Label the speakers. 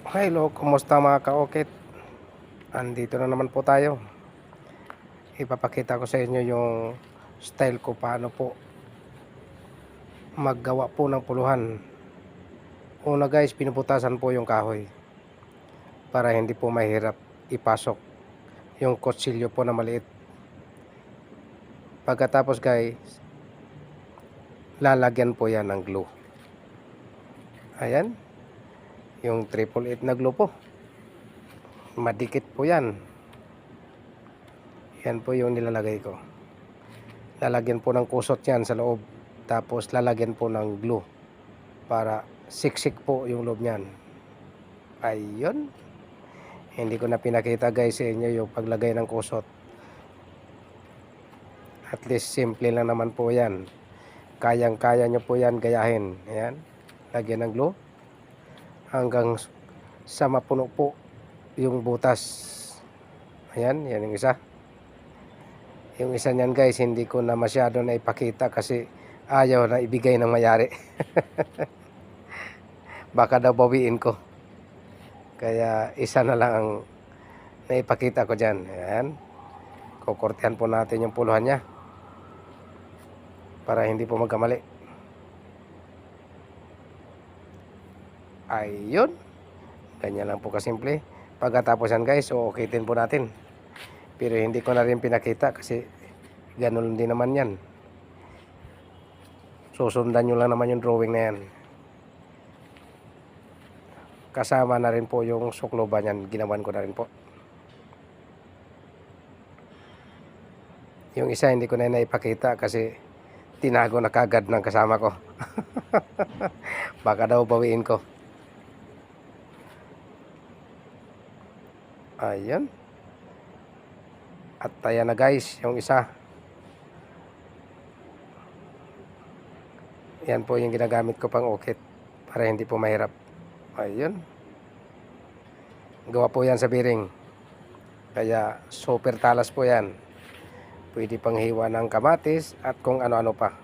Speaker 1: Hello, kumusta mga kaokit? Andito na naman po tayo. Ipapakita ko sa inyo yung style ko paano po maggawa po ng puluhan. Una guys, pinuputasan po yung kahoy para hindi po mahirap ipasok yung kutsilyo po na maliit. Pagkatapos guys, lalagyan po yan ng glue. Ayan, yung 888 na glue po. Madikit po yan. Yan po yung nilalagay ko. Lalagyan po ng kusot yan sa loob. Tapos lalagyan po ng glue para siksik po yung loob niyan. Ayun. Hindi ko na pinakita guys sa inyo yung paglagay ng kusot. At least simple lang naman po yan. Kayang-kaya nyo po yan gayahin. Ayan. Lagyan ng glue. Hanggang sa mapuno po yung butas. Ayan. Yan yung isa. Yung isa niyan guys, hindi ko na masyado na ipakita kasi ayaw na ibigay ng mayari. Baka daw bawiin ko. Kaya isa na lang ang naipakita ko dyan. Ayan. Kukortehan po natin yung puluhan niya para hindi po magkamali. Ayun. Ganyan lang po kasimple. Pagkatapos yan guys, uukitin po natin. Pero hindi ko na rin pinakita kasi ganun din naman yan. Susundan nyo lang naman yung drawing na yan. Kasama na rin po yung sukloban yan. Ginawan ko na rin po. Yung isa hindi ko na naipakita kasi tinago na kagad ng kasama ko. Baka daw bawiin ko. Ayan. At ayan na guys, yung isa. Yan po yung ginagamit ko pang ukit para hindi po mahirap. Ayun. Gawa po yan sa bearing. Kaya super talas po yan. Pwede pang hiwa ng kamatis at kung ano-ano pa.